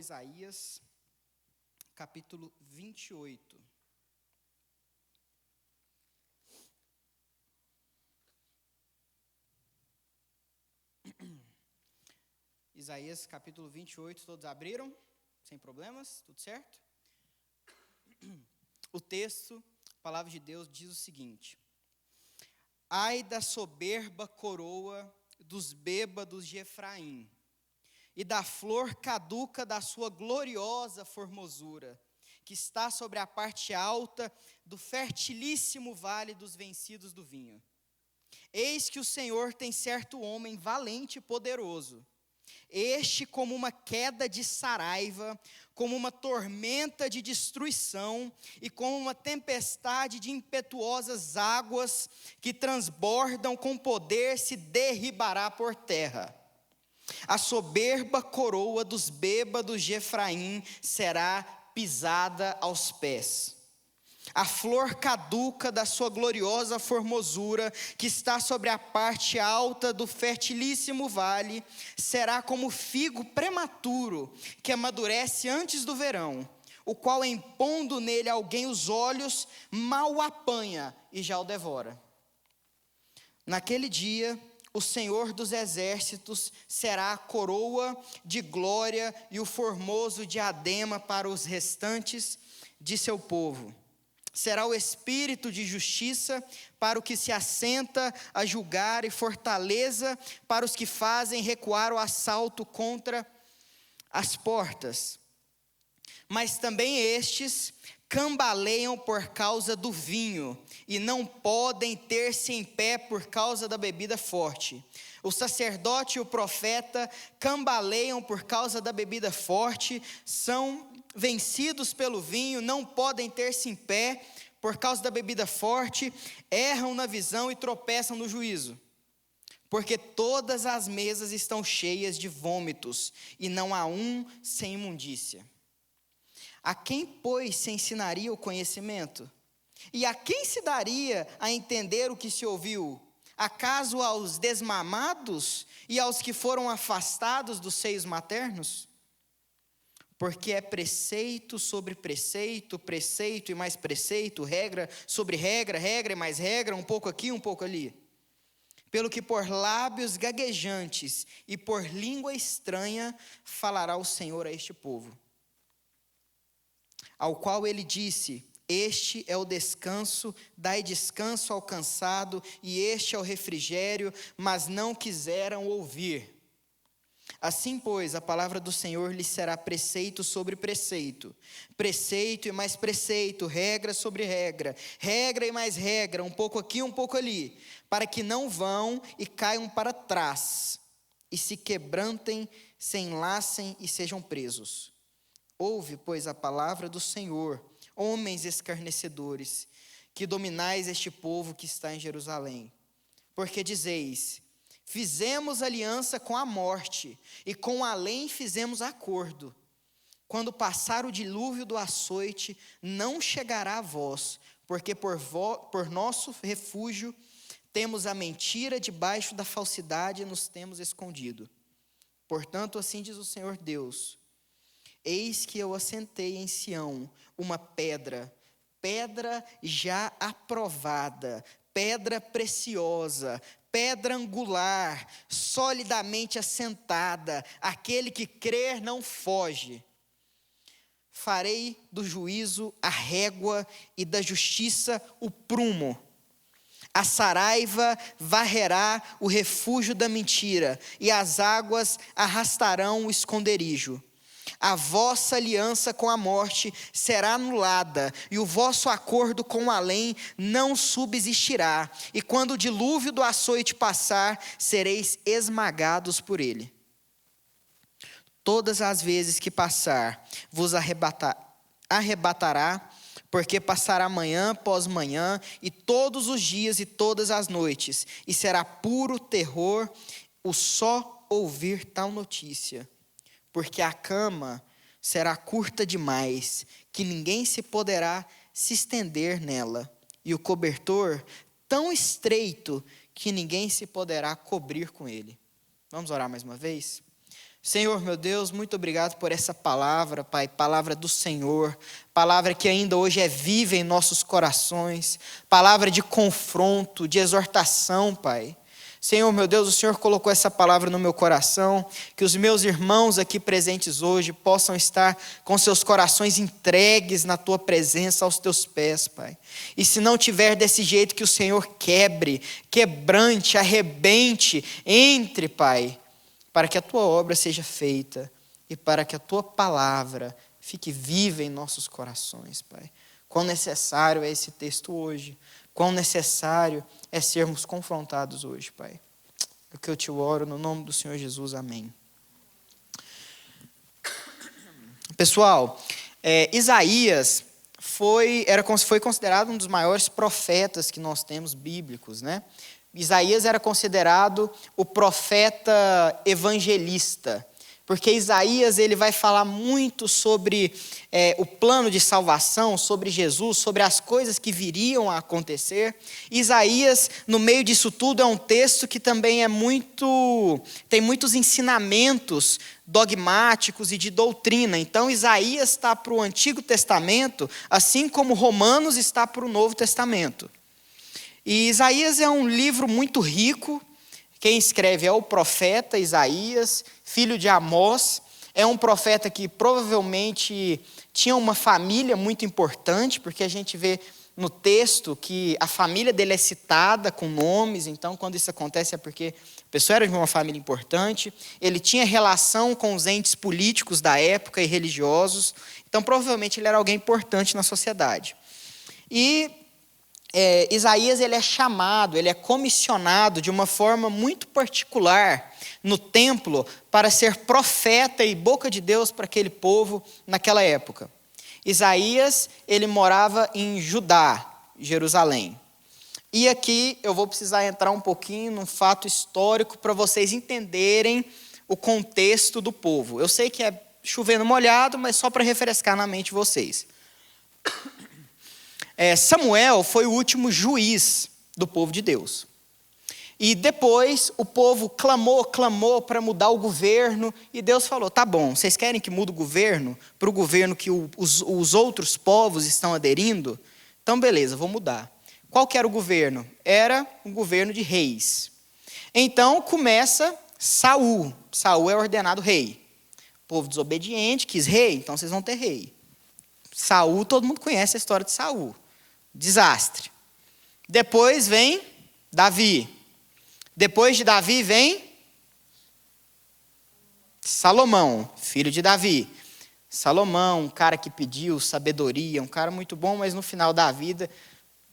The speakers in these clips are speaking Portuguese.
Isaías, capítulo 28. Isaías, capítulo 28, todos abriram? Sem problemas? Tudo certo? O texto, a palavra de Deus, diz o seguinte: Ai da soberba coroa dos bêbados de Efraim, e da flor caduca da sua gloriosa formosura, que está sobre a parte alta do fertilíssimo vale dos vencidos do vinho. Eis que o Senhor tem certo homem valente e poderoso, este como uma queda de saraiva, como uma tormenta de destruição, e como uma tempestade de impetuosas águas, que transbordam com poder, se derribará por terra. A soberba coroa dos bêbados de Efraim será pisada aos pés. A flor caduca da sua gloriosa formosura, que está sobre a parte alta do fertilíssimo vale, será como figo prematuro, que amadurece antes do verão, o qual, impondo nele alguém os olhos, mal o apanha e já o devora. Naquele dia, o Senhor dos exércitos será a coroa de glória e o formoso diadema para os restantes de seu povo. Será o espírito de justiça para o que se assenta a julgar, e fortaleza para os que fazem recuar o assalto contra as portas. Mas também estes cambaleiam por causa do vinho, e não podem ter-se em pé por causa da bebida forte. O sacerdote e o profeta cambaleiam por causa da bebida forte, são vencidos pelo vinho, não podem ter-se em pé por causa da bebida forte, erram na visão e tropeçam no juízo. Porque todas as mesas estão cheias de vômitos, e não há um sem imundícia. A quem, pois, se ensinaria o conhecimento? E a quem se daria a entender o que se ouviu? Acaso aos desmamados e aos que foram afastados dos seios maternos? Porque é preceito sobre preceito, preceito e mais preceito, regra sobre regra, regra e mais regra, um pouco aqui, um pouco ali. Pelo que por lábios gaguejantes e por língua estranha falará o Senhor a este povo. Ao qual ele disse: Este é o descanso, dai descanso ao cansado, e este é o refrigério, mas não quiseram ouvir. Assim, pois, a palavra do Senhor lhes será preceito sobre preceito, preceito e mais preceito, regra sobre regra, regra e mais regra, um pouco aqui, um pouco ali, para que não vão e caiam para trás, e se quebrantem, se enlacem e sejam presos. Ouve, pois, a palavra do Senhor, homens escarnecedores, que dominais este povo que está em Jerusalém. Porque dizeis: fizemos aliança com a morte, e com o além fizemos acordo. Quando passar o dilúvio do açoite, não chegará a vós, porque por nosso refúgio temos a mentira, debaixo da falsidade nos temos escondido. Portanto, assim diz o Senhor Deus: Eis que eu assentei em Sião uma pedra, pedra já aprovada, pedra preciosa, pedra angular, solidamente assentada, aquele que crer não foge. Farei do juízo a régua e da justiça o prumo. A saraiva varrerá o refúgio da mentira, e as águas arrastarão o esconderijo. A vossa aliança com a morte será anulada, e o vosso acordo com o além não subsistirá. E quando o dilúvio do açoite passar, sereis esmagados por ele. Todas as vezes que passar, vos arrebatará, porque passará manhã após manhã, e todos os dias e todas as noites, e será puro terror o só ouvir tal notícia. Porque a cama será curta demais, que ninguém se poderá se estender nela, e o cobertor tão estreito, que ninguém se poderá cobrir com ele. Vamos orar mais uma vez? Senhor, meu Deus, muito obrigado por essa palavra, Pai, palavra do Senhor, palavra que ainda hoje é viva em nossos corações, palavra de confronto, de exortação, Pai. Senhor, meu Deus, o Senhor colocou essa palavra no meu coração, que os meus irmãos aqui presentes hoje possam estar com seus corações entregues na Tua presença, aos Teus pés, Pai. E se não tiver desse jeito, que o Senhor quebre, quebrante, arrebente, entre, Pai, para que a Tua obra seja feita e para que a Tua palavra fique viva em nossos corações, Pai. Quão necessário é esse texto hoje, quão necessário é sermos confrontados hoje, Pai. É o que eu te oro no nome do Senhor Jesus, amém. Pessoal, Isaías foi considerado um dos maiores profetas que nós temos bíblicos, né? Isaías era considerado o profeta evangelista, porque Isaías ele vai falar muito sobre o plano de salvação, sobre Jesus, sobre as coisas que viriam a acontecer. Isaías, no meio disso tudo, é um texto que também tem muitos ensinamentos dogmáticos e de doutrina. Então, Isaías está para o Antigo Testamento, assim como Romanos está para o Novo Testamento. E Isaías é um livro muito rico. Quem escreve é o profeta Isaías, filho de Amós. É um profeta que provavelmente tinha uma família muito importante, porque a gente vê no texto que a família dele é citada com nomes. Então, quando isso acontece é porque a pessoa era de uma família importante. Ele tinha relação com os entes políticos da época e religiosos. Então, provavelmente ele era alguém importante na sociedade. E Isaías ele é chamado, ele é comissionado de uma forma muito particular no templo para ser profeta e boca de Deus para aquele povo naquela época. Isaías, ele morava em Judá, Jerusalém. E aqui eu vou precisar entrar um pouquinho num fato histórico para vocês entenderem o contexto do povo. Eu sei que é chovendo molhado, mas só para refrescar na mente vocês. Samuel foi o último juiz do povo de Deus. E depois o povo clamou para mudar o governo. E Deus falou, tá bom, vocês querem que mude o governo para o governo que os outros povos estão aderindo? Então beleza, vou mudar. Qual que era o governo? Era um governo de reis. Então começa Saul. Saul é ordenado rei. O povo desobediente quis rei, então vocês vão ter rei. Saul, todo mundo conhece a história de Saul. Desastre. Depois vem Davi. Depois de Davi vem Salomão, filho de Davi. Salomão, um cara que pediu sabedoria, um cara muito bom, mas no final da vida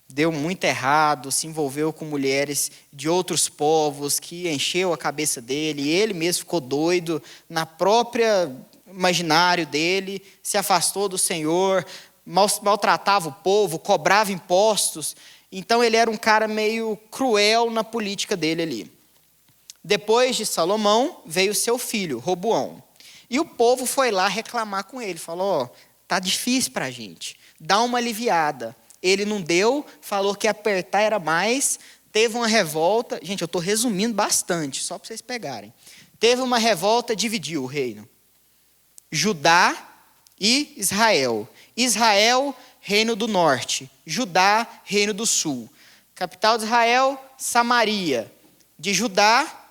deu muito errado, se envolveu com mulheres de outros povos, que encheu a cabeça dele, e ele mesmo ficou doido na própria imaginário dele, se afastou do Senhor, maltratava o povo, cobrava impostos. Então ele era um cara meio cruel na política dele ali. Depois de Salomão veio seu filho, Roboão. E o povo foi lá reclamar com ele, falou, tá difícil para a gente, dá uma aliviada. Ele não deu, falou que apertar era mais, teve uma revolta. Gente, eu estou resumindo bastante, só para vocês pegarem. Teve uma revolta, dividiu o reino. Judá e Israel. Israel, reino do norte. Judá, reino do sul. Capital de Israel, Samaria. De Judá,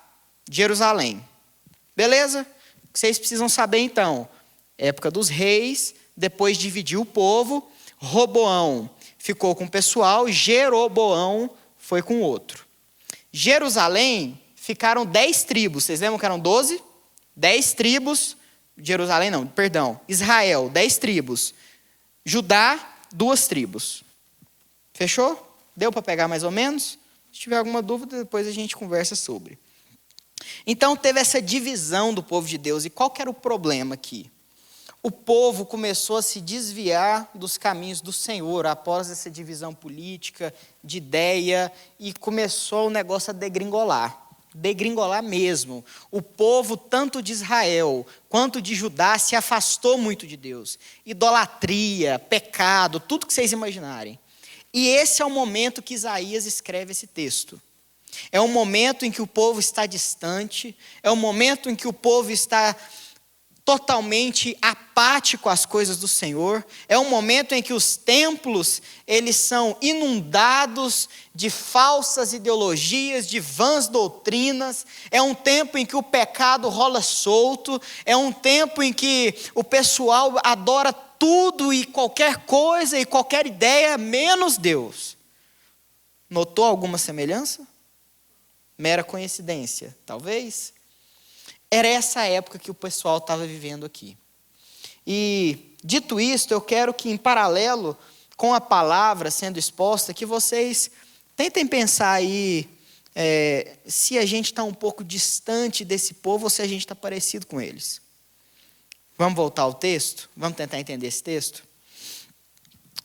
Jerusalém. Beleza? O que vocês precisam saber então? Época dos reis, depois dividiu o povo. Roboão ficou com o pessoal, Jeroboão foi com outro. Jerusalém, ficaram 10 tribos. Vocês lembram que eram 12? 10 tribos. Jerusalém não, perdão. Israel, 10 tribos. Judá, 2 tribos. Fechou? Deu para pegar mais ou menos? Se tiver alguma dúvida, depois a gente conversa sobre. Então, teve essa divisão do povo de Deus. E qual que era o problema aqui? O povo começou a se desviar dos caminhos do Senhor após essa divisão política, de ideia, e começou o negócio a degringolar. Degringolar mesmo. O povo, tanto de Israel quanto de Judá, se afastou muito de Deus. Idolatria, pecado, tudo que vocês imaginarem. E esse é o momento que Isaías escreve esse texto. É um momento em que o povo está distante, é um momento em que o povo está totalmente apático às coisas do Senhor. É um momento em que os templos, eles são inundados de falsas ideologias, de vãs doutrinas. É um tempo em que o pecado rola solto. É um tempo em que o pessoal adora tudo e qualquer coisa e qualquer ideia, menos Deus. Notou alguma semelhança? Mera coincidência, talvez? Era essa época que o pessoal estava vivendo aqui. E, dito isto, eu quero que, em paralelo com a palavra sendo exposta, que vocês tentem pensar aí se a gente está um pouco distante desse povo ou se a gente está parecido com eles. Vamos voltar ao texto? Vamos tentar entender esse texto?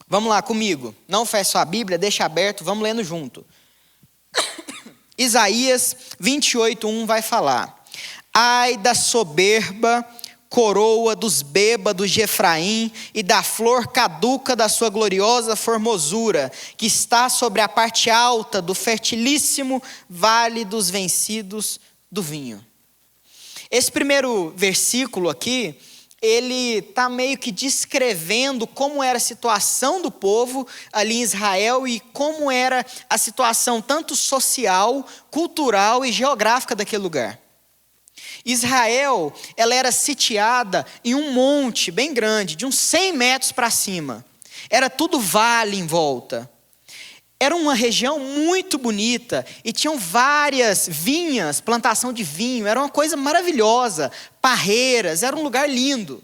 Vamos lá comigo. Não feche sua Bíblia, deixa aberto, vamos lendo junto. Isaías 28:1 vai falar: ai da soberba coroa dos bêbados de Efraim e da flor caduca da sua gloriosa formosura, que está sobre a parte alta do fertilíssimo vale dos vencidos do vinho. Esse primeiro versículo aqui, ele está meio que descrevendo como era a situação do povo ali em Israel e como era a situação tanto social, cultural e geográfica daquele lugar. Israel, ela era sitiada em um monte bem grande, de uns 100 metros para cima. Era tudo vale em volta. Era uma região muito bonita e tinham várias vinhas, plantação de vinho. Era uma coisa maravilhosa, parreiras, era um lugar lindo.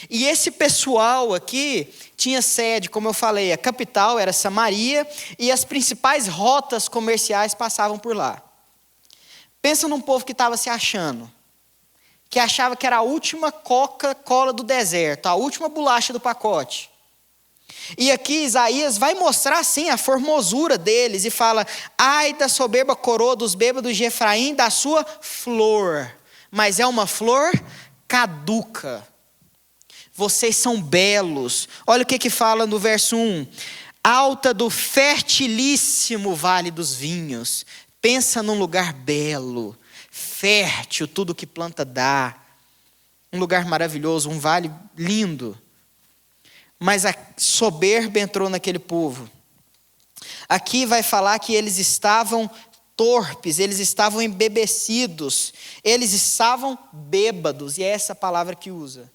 E esse pessoal aqui tinha sede, como eu falei, a capital era Samaria e as principais rotas comerciais passavam por lá. Pensa num povo que estava se achando, que achava que era a última Coca-Cola do deserto, a última bolacha do pacote. E aqui Isaías vai mostrar assim a formosura deles e fala: ai da soberba coroa dos bêbados de Efraim, da sua flor, mas é uma flor caduca. Vocês são belos. Olha o que fala no verso 1: alta do fertilíssimo vale dos vinhos. Pensa num lugar belo, fértil, tudo que planta dá. Um lugar maravilhoso, um vale lindo. Mas a soberba entrou naquele povo. Aqui vai falar que eles estavam torpes, eles estavam embebecidos, eles estavam bêbados, e é essa palavra que usa.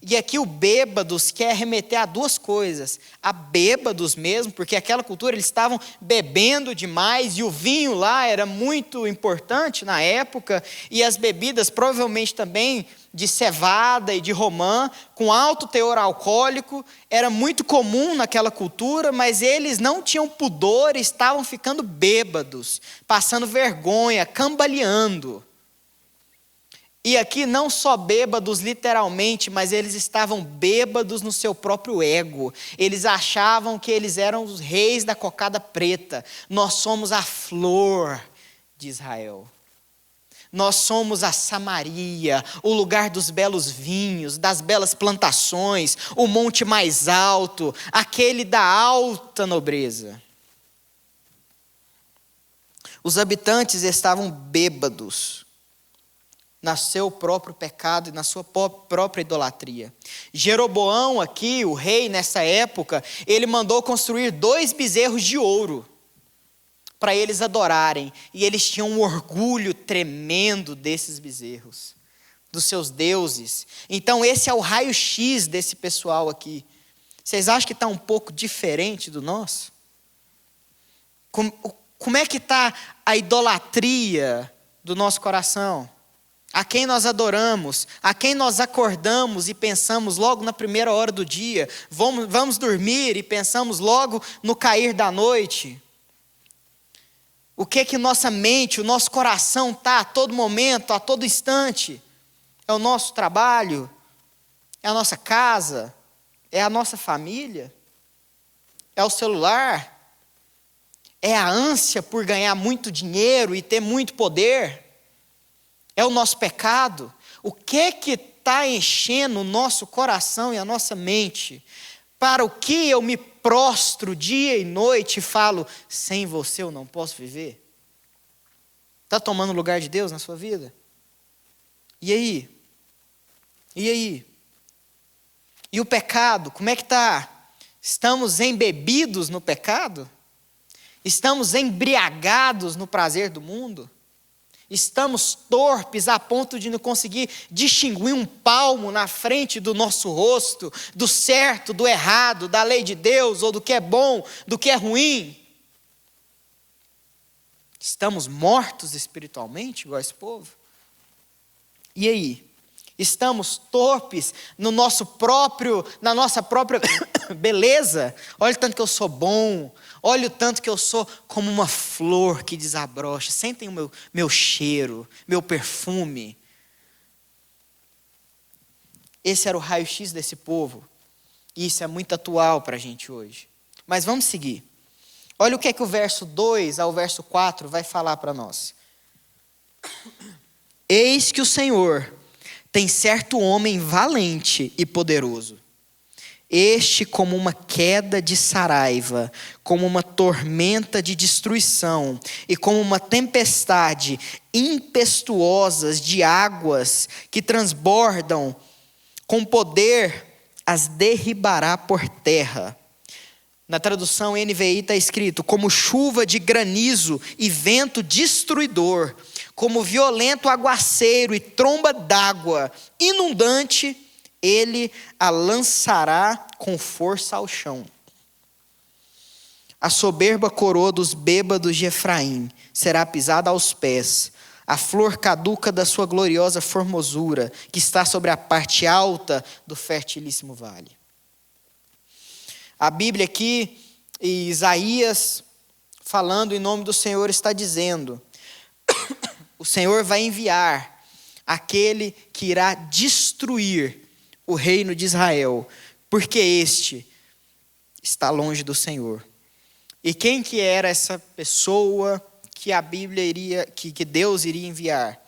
E aqui o bêbados quer remeter a duas coisas: a bêbados mesmo, porque aquela cultura eles estavam bebendo demais, e o vinho lá era muito importante na época, e as bebidas provavelmente também de cevada e de romã, com alto teor alcoólico, era muito comum naquela cultura, mas eles não tinham pudor, estavam ficando bêbados, passando vergonha, cambaleando. E aqui não só bêbados literalmente, mas eles estavam bêbados no seu próprio ego. Eles achavam que eles eram os reis da cocada preta. Nós somos a flor de Israel. Nós somos a Samaria, o lugar dos belos vinhos, das belas plantações, o monte mais alto, aquele da alta nobreza. Os habitantes estavam bêbados no seu próprio pecado e na sua própria idolatria. Jeroboão aqui, o rei nessa época, ele mandou construir 2 bezerros de ouro para eles adorarem. E eles tinham um orgulho tremendo desses bezerros, dos seus deuses. Então esse é o raio-x desse pessoal aqui. Vocês acham que está um pouco diferente do nosso? Como é que está a idolatria do nosso coração? A quem nós adoramos, a quem nós acordamos e pensamos logo na primeira hora do dia, vamos dormir e pensamos logo no cair da noite. O que nossa mente, o nosso coração está a todo momento, a todo instante? É o nosso trabalho? É a nossa casa? É a nossa família? É o celular? É a ânsia por ganhar muito dinheiro e ter muito poder? É o nosso pecado? O que está enchendo o nosso coração e a nossa mente? Para o que eu me prostro dia e noite e falo: sem você eu não posso viver? Está tomando o lugar de Deus na sua vida? E aí? E aí? E o pecado, como é que está? Estamos embebidos no pecado? Estamos embriagados no prazer do mundo? Estamos torpes a ponto de não conseguir distinguir um palmo na frente do nosso rosto, do certo, do errado, da lei de Deus, ou do que é bom, do que é ruim? Estamos mortos espiritualmente, igual esse povo? E aí? Estamos torpes no nosso próprio, na nossa própria beleza? Olha o tanto que eu sou bom, olha o tanto que eu sou como uma flor que desabrocha. Sentem o meu cheiro, meu perfume. Esse era o raio-x desse povo. E isso é muito atual para a gente hoje. Mas vamos seguir. Olha o que é que o verso 2 ao verso 4 vai falar para nós. Eis que o Senhor tem certo homem valente e poderoso. Este como uma queda de saraiva, como uma tormenta de destruição, e como uma tempestade impetuosas de águas que transbordam, com poder as derribará por terra. Na tradução NVI está escrito, como chuva de granizo e vento destruidor, como violento aguaceiro e tromba d'água inundante, ele a lançará com força ao chão. A soberba coroa dos bêbados de Efraim será pisada aos pés, a flor caduca da sua gloriosa formosura, que está sobre a parte alta do fertilíssimo vale. A Bíblia aqui, Isaías, falando em nome do Senhor, está dizendo: o Senhor vai enviar aquele que irá destruir o reino de Israel, porque este está longe do Senhor. E quem que era essa pessoa que a Bíblia iria, que Deus iria enviar?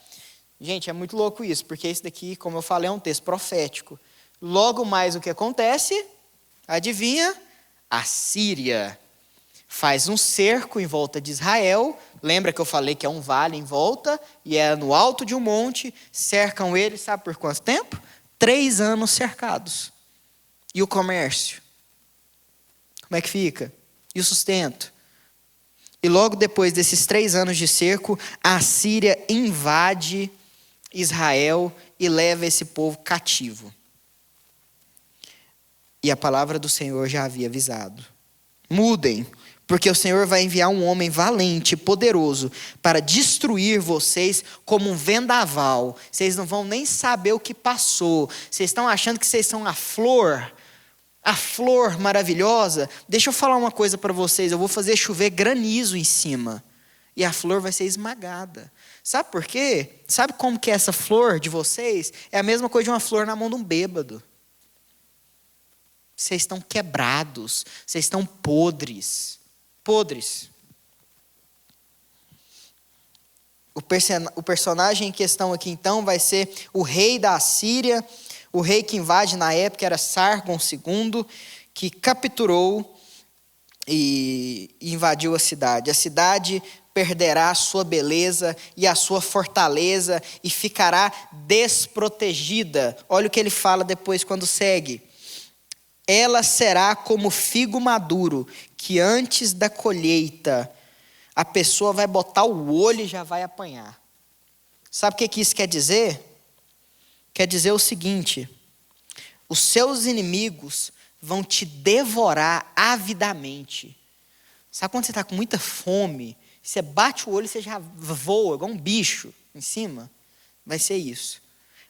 Gente, é muito louco isso, porque esse daqui, como eu falei, é um texto profético. Logo mais o que acontece? Adivinha? A Síria faz um cerco em volta de Israel. Lembra que eu falei que é um vale em volta, e é no alto de um monte, cercam eles, sabe por quanto tempo? 3 anos cercados. E o comércio? Como é que fica? E o sustento? E logo depois desses 3 anos de cerco, a Síria invade Israel e leva esse povo cativo. E a palavra do Senhor já havia avisado: mudem, porque o Senhor vai enviar um homem valente e poderoso para destruir vocês como um vendaval. Vocês não vão nem saber o que passou. Vocês estão achando que vocês são a flor maravilhosa. Deixa eu falar uma coisa para vocês. Eu vou fazer chover granizo em cima. E a flor vai ser esmagada. Sabe por quê? Sabe como que é essa flor de vocês? É a mesma coisa de uma flor na mão de um bêbado. Vocês estão quebrados. Vocês estão podres. Podres. O personagem em questão aqui então vai ser o rei da Assíria. O rei que invade na época era Sargon II, que capturou e invadiu a cidade. A cidade perderá a sua beleza e a sua fortaleza e ficará desprotegida. Olha o que ele fala depois quando segue. Ela será como figo maduro, que antes da colheita a pessoa vai botar o olho e já vai apanhar. Sabe o que isso quer dizer? Quer dizer o seguinte: os seus inimigos vão te devorar avidamente. Sabe quando você está com muita fome, você bate o olho e você já voa, igual um bicho em cima? Vai ser isso.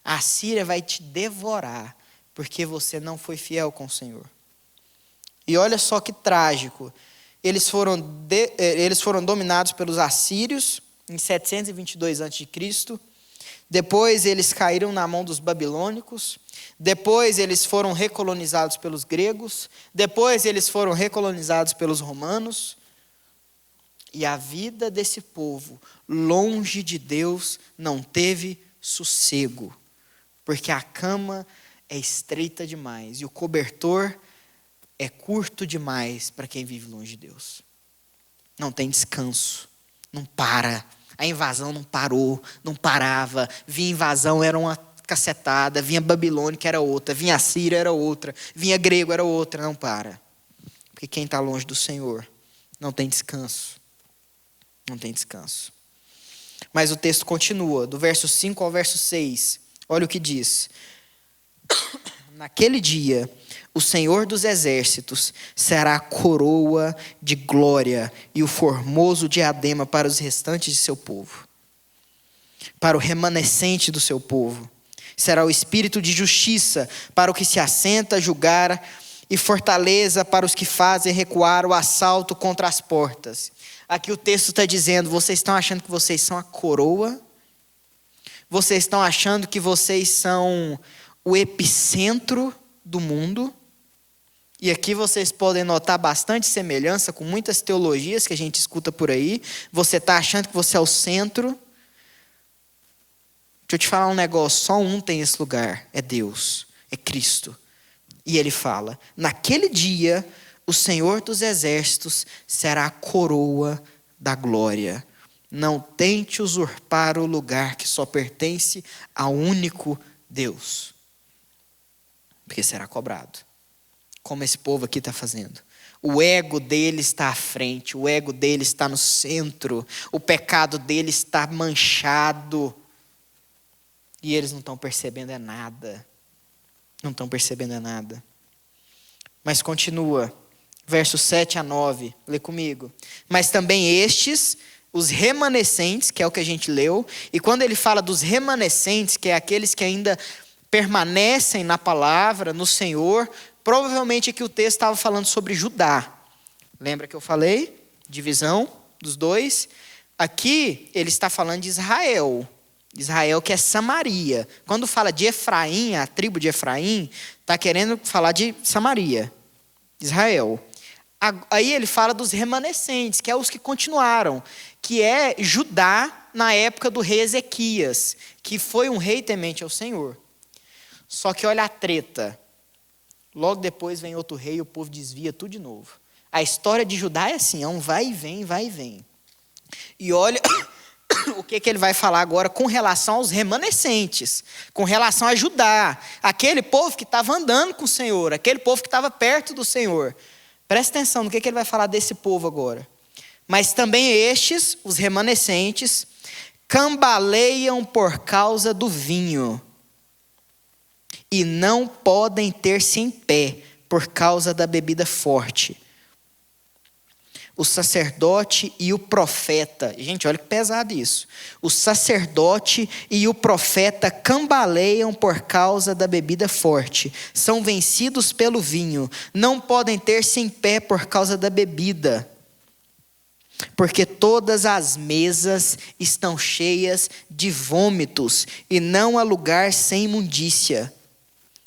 A Síria vai te devorar, porque você não foi fiel com o Senhor. E olha só que trágico. Eles foram dominados pelos assírios em 722 a.C. Depois eles caíram na mão dos babilônicos. Depois eles foram recolonizados pelos gregos. Depois eles foram recolonizados pelos romanos. E a vida desse povo, longe de Deus, não teve sossego. Porque a cama é estreita demais e o cobertor é curto demais para quem vive longe de Deus. Não tem descanso, não para, A invasão não parou, não parava. Vinha invasão, era uma cacetada. Vinha Babilônia, que era outra. Vinha Assíria, era outra. Vinha grego, era outra. Não para. Porque quem está longe do Senhor não tem descanso. Não tem descanso. Mas o texto continua, do verso 5 ao verso 6. Olha o que diz. Naquele dia, o Senhor dos exércitos será a coroa de glória e o formoso diadema para os restantes de seu povo. Para o remanescente do seu povo. Será o espírito de justiça para o que se assenta a julgar e fortaleza para os que fazem recuar o assalto contra as portas. Aqui o texto está dizendo, vocês estão achando que vocês são a coroa? Vocês estão achando que vocês são o epicentro do mundo? E aqui vocês podem notar bastante semelhança com muitas teologias que a gente escuta por aí. Você está achando que você é o centro? Deixa eu te falar um negócio, só um tem esse lugar, é Deus, é Cristo. E ele fala, naquele dia, o Senhor dos exércitos será a coroa da glória. Não tente usurpar o lugar que só pertence ao único Deus. Porque será cobrado. Como esse povo aqui está fazendo. O ego dele está à frente, o ego dele está no centro, o pecado dele está manchado. E eles não estão percebendo é nada. Não estão percebendo é nada. Mas continua, versos 7 a 9, lê comigo. Mas também estes, os remanescentes, que é o que a gente leu, e quando ele fala dos remanescentes, que é aqueles que ainda permanecem na palavra, no Senhor, provavelmente aqui o texto estava falando sobre Judá. Lembra que eu falei? Divisão dos dois. Aqui ele está falando de Israel. Israel que é Samaria. Quando fala de Efraim, a tribo de Efraim, está querendo falar de Samaria, Israel. Aí ele fala dos remanescentes, que é os que continuaram, que é Judá na época do rei Ezequias, que foi um rei temente ao Senhor. Só que olha a treta. Logo depois vem outro rei e o povo desvia tudo de novo. A história de Judá é assim, é um vai e vem, vai e vem. E olha o que ele vai falar agora com relação aos remanescentes, com relação a Judá, aquele povo que estava andando com o Senhor, aquele povo que estava perto do Senhor. Presta atenção no que ele vai falar desse povo agora. Mas também estes, os remanescentes, cambaleiam por causa do vinho e não podem ter-se em pé por causa da bebida forte. O sacerdote e o profeta, gente, olha que pesado isso. O sacerdote e o profeta cambaleiam por causa da bebida forte, são vencidos pelo vinho, não podem ter-se em pé por causa da bebida, porque todas as mesas estão cheias de vômitos, e não há lugar sem imundícia.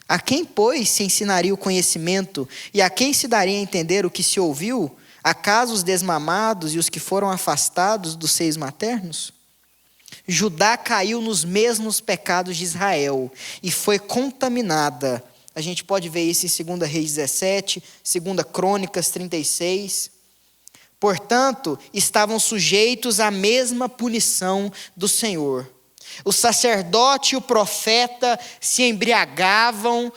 A quem, pois, se ensinaria o conhecimento, e a quem se daria a entender o que se ouviu? Acaso os desmamados e os que foram afastados dos seios maternos? Judá caiu nos mesmos pecados de Israel e foi contaminada. A gente pode ver isso em 2 Reis 17, 2 Crônicas 36. Portanto, estavam sujeitos à mesma punição do Senhor. O sacerdote e o profeta se embriagavam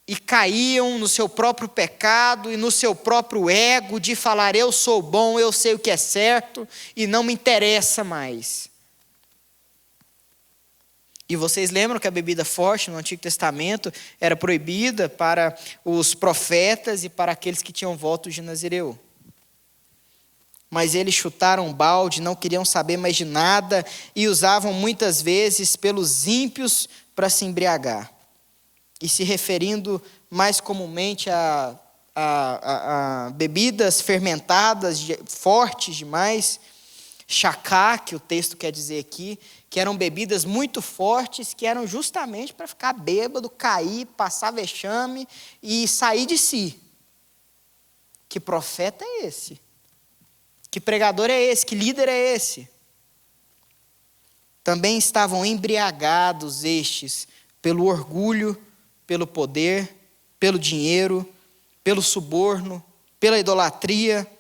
e caíam no seu próprio pecado e no seu próprio ego de falar, eu sou bom, eu sei o que é certo e não me interessa mais. E vocês lembram que a bebida forte no Antigo Testamento era proibida para os profetas e para aqueles que tinham voto de Nazireu. Mas eles chutaram o balde, não queriam saber mais de nada e usavam muitas vezes pelos ímpios para se embriagar. E se referindo mais comumente a bebidas fermentadas, fortes demais, chacá, que o texto quer dizer aqui, que eram bebidas muito fortes, que eram justamente para ficar bêbado, cair, passar vexame e sair de si. Que profeta é esse? Que pregador é esse? Que líder é esse? Também estavam embriagados estes pelo orgulho, pelo poder, pelo dinheiro, pelo suborno, pela idolatria,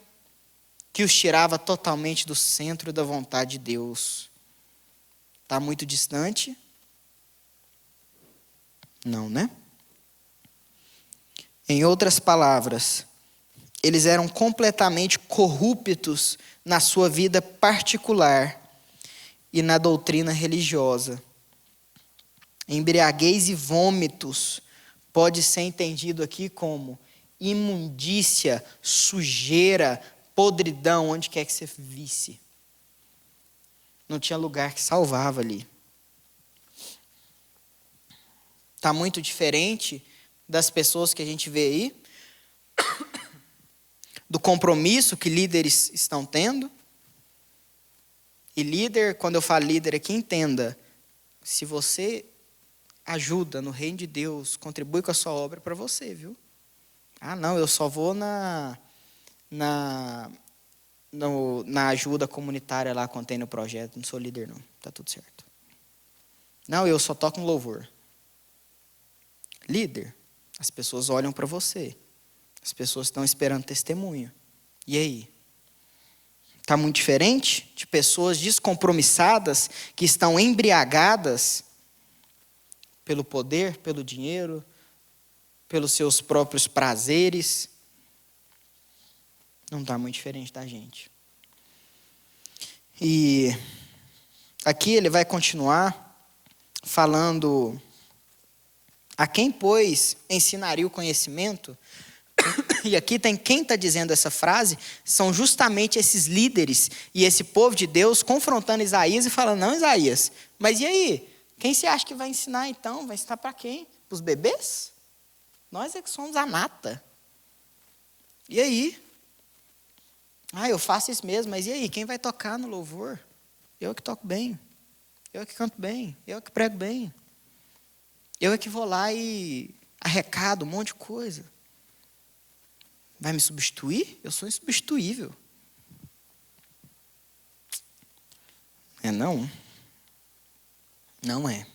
que os tirava totalmente do centro da vontade de Deus. Está muito distante? Não, né? Em outras palavras, eles eram completamente corruptos na sua vida particular e na doutrina religiosa. Embriaguez e vômitos pode ser entendido aqui como imundícia, sujeira, podridão, onde quer que você visse. Não tinha lugar que salvava ali. Está muito diferente das pessoas que a gente vê aí, do compromisso que líderes estão tendo. E líder, quando eu falo líder aqui, entenda, se você ajuda no reino de Deus, contribui com a sua obra, para você, viu? Ah, não, eu só vou na ajuda comunitária lá quando tem no projeto, não sou líder não, tá tudo certo. Não, eu só toco um louvor. Líder, as pessoas olham para você, as pessoas estão esperando testemunho. E aí? Está muito diferente de pessoas descompromissadas que estão embriagadas pelo poder, pelo dinheiro, pelos seus próprios prazeres. Não está muito diferente da gente. E aqui ele vai continuar falando: a quem, pois, ensinaria o conhecimento? E aqui tem quem está dizendo essa frase, são justamente esses líderes e esse povo de Deus confrontando Isaías e falando: não, Isaías, mas e aí? Quem você acha que vai ensinar então? Vai ensinar para quem? Para os bebês? Nós é que somos a nata. E aí? Ah, eu faço isso mesmo, mas e aí? Quem vai tocar no louvor? Eu que toco bem. Eu que canto bem. Eu que prego bem. Eu é que vou lá e arrecado um monte de coisa. Vai me substituir? Eu sou insubstituível. É não? Não é.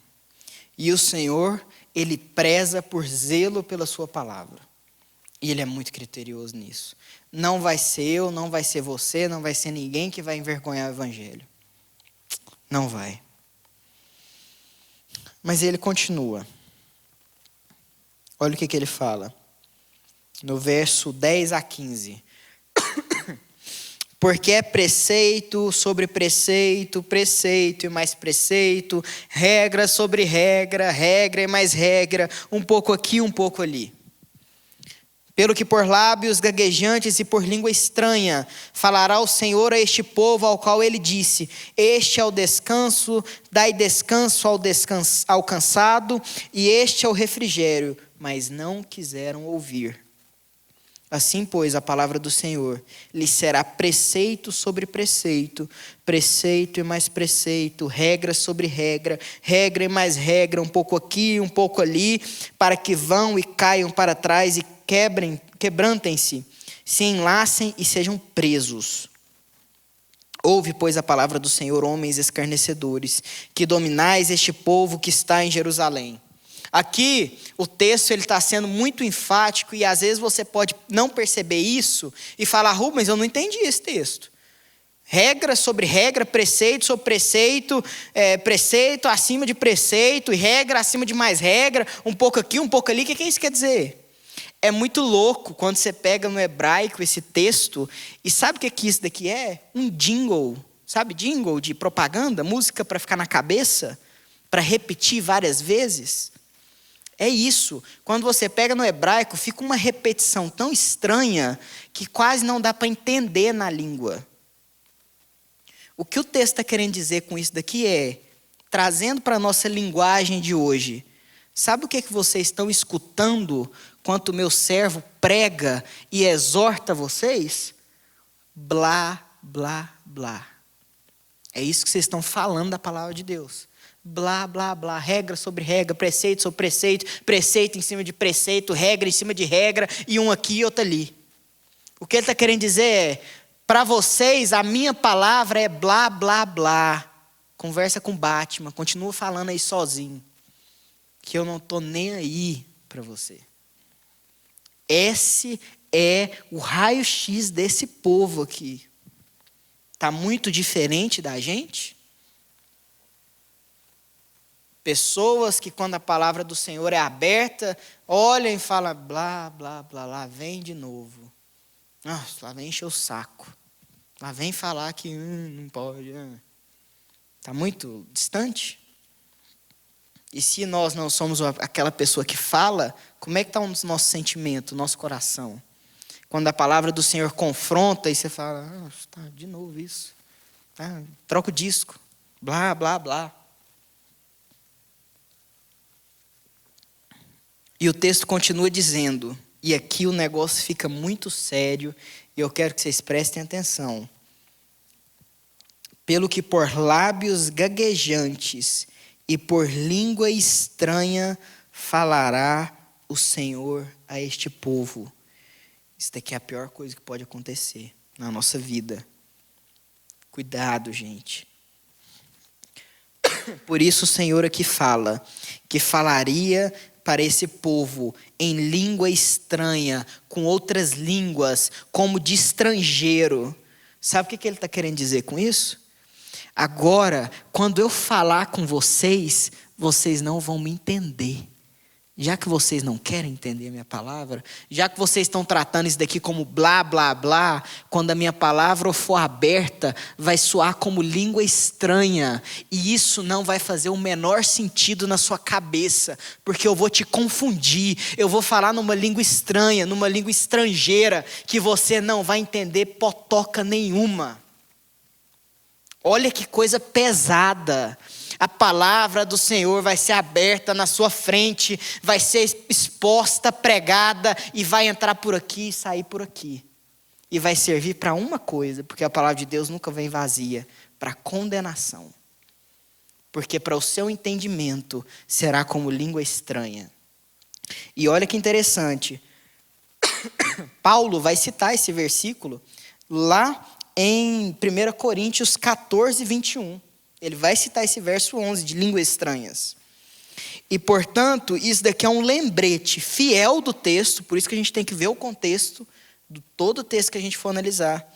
E o Senhor, Ele preza por zelo pela sua palavra. E Ele é muito criterioso nisso. Não vai ser eu, não vai ser você, não vai ser ninguém que vai envergonhar o Evangelho. Não vai. Mas Ele continua. Olha o que Ele fala. No verso 10 a 15. Porque é preceito sobre preceito, preceito e mais preceito, regra sobre regra, regra e mais regra, um pouco aqui, um pouco ali. Pelo que por lábios gaguejantes e por língua estranha falará o Senhor a este povo ao qual ele disse: este é o descanso, dai descanso ao cansado, e este é o refrigério, mas não quiseram ouvir. Assim, pois, a palavra do Senhor lhes será preceito sobre preceito, preceito e mais preceito, regra sobre regra, regra e mais regra, um pouco aqui, um pouco ali, para que vão e caiam para trás e quebrantem-se, se enlacem e sejam presos. Ouve, pois, a palavra do Senhor, homens escarnecedores, que dominais este povo que está em Jerusalém. Aqui, o texto está sendo muito enfático e às vezes você pode não perceber isso e falar: Rubens, eu não entendi esse texto. Regra sobre regra, preceito sobre preceito, preceito acima de preceito e regra acima de mais regra, um pouco aqui, um pouco ali, o que isso quer dizer? É muito louco quando você pega no hebraico esse texto e sabe o que isso daqui é? Um jingle, sabe jingle de propaganda, música para ficar na cabeça, para repetir várias vezes? É isso, quando você pega no hebraico, fica uma repetição tão estranha que quase não dá para entender na língua. O que o texto está querendo dizer com isso daqui é, trazendo para a nossa linguagem de hoje, sabe o que vocês estão escutando quando o meu servo prega e exorta vocês? Blá, blá, blá. É isso que vocês estão falando da palavra de Deus. Blá, blá, blá, regra sobre regra, preceito sobre preceito, preceito em cima de preceito, regra em cima de regra, e um aqui e outro ali. O que ele está querendo dizer é, para vocês, a minha palavra é blá, blá, blá. Conversa com Batman, continua falando aí sozinho, que eu não estou nem aí para você. Esse é o raio-x desse povo aqui. Está muito diferente da gente? Pessoas que quando a palavra do Senhor é aberta, olham e falam, blá, blá, blá, lá vem de novo. Nossa, lá vem encher o saco. Lá vem falar que não pode. Está muito distante. E se nós não somos aquela pessoa que fala, como é que está o nosso sentimento, o nosso coração? Quando a palavra do Senhor confronta e você fala, tá, de novo isso. Troca o disco. Blá, blá, blá. E o texto continua dizendo, e aqui o negócio fica muito sério, e eu quero que vocês prestem atenção. Pelo que por lábios gaguejantes e por língua estranha falará o Senhor a este povo. Isso daqui é a pior coisa que pode acontecer na nossa vida. Cuidado, gente. Por isso o Senhor aqui fala que falaria para esse povo em língua estranha, com outras línguas, como de estrangeiro. Sabe o que ele está querendo dizer com isso? Agora, quando eu falar com vocês, vocês não vão me entender. Já que vocês não querem entender a minha palavra, já que vocês estão tratando isso daqui como blá, blá, blá, quando a minha palavra for aberta, vai soar como língua estranha. E isso não vai fazer o menor sentido na sua cabeça, porque eu vou te confundir. Eu vou falar numa língua estranha, numa língua estrangeira, que você não vai entender potoca nenhuma. Olha que coisa pesada. A palavra do Senhor vai ser aberta na sua frente, vai ser exposta, pregada, e vai entrar por aqui e sair por aqui. E vai servir para uma coisa, porque a palavra de Deus nunca vem vazia, para condenação. Porque para o seu entendimento será como língua estranha. E olha que interessante, Paulo vai citar esse versículo lá em 1 Coríntios 14, 21. Ele vai citar esse verso 11, de línguas estranhas. E, portanto, isso daqui é um lembrete fiel do texto, por isso que a gente tem que ver o contexto, de todo o texto que a gente for analisar,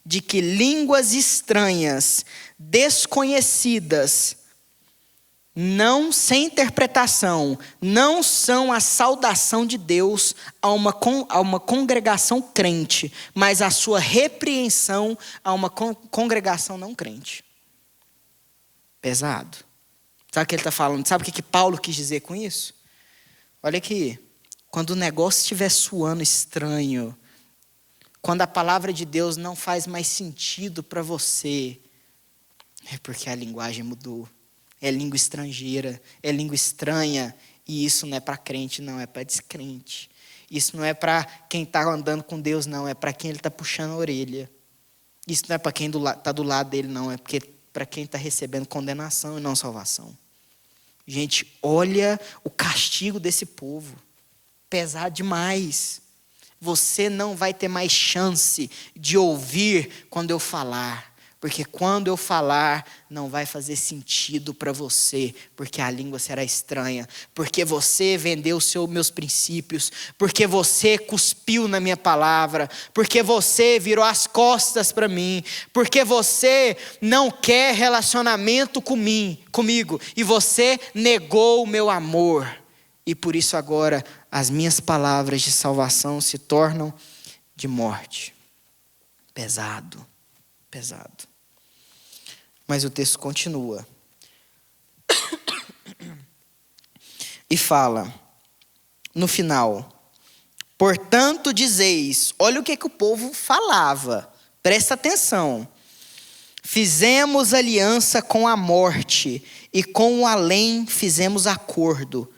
de que línguas estranhas, desconhecidas, não sem interpretação, não são a saudação de Deus a uma congregação crente, mas a sua repreensão a uma congregação não crente. Pesado. Sabe o que ele está falando? Sabe o que Paulo quis dizer com isso? Olha aqui. Quando o negócio estiver suando estranho, quando a palavra de Deus não faz mais sentido para você, é porque a linguagem mudou. É língua estrangeira, é língua estranha. E isso não é para crente, não, é para descrente. Isso não é para quem está andando com Deus, não, é para quem ele está puxando a orelha. Isso não é para quem está do lado dele, não, é porque para quem está recebendo condenação e não salvação. Gente, olha o castigo desse povo. Pesado demais. Você não vai ter mais chance de ouvir quando eu falar. Porque quando eu falar, não vai fazer sentido para você, porque a língua será estranha, porque você vendeu os meus princípios, porque você cuspiu na minha palavra, porque você virou as costas para mim, porque você não quer relacionamento comigo, e você negou o meu amor. E por isso agora as minhas palavras de salvação se tornam de morte. Pesado, pesado. Mas o texto continua. E fala, no final, portanto dizeis, olha o que o povo falava, presta atenção. Fizemos aliança com a morte, e com o além fizemos acordo.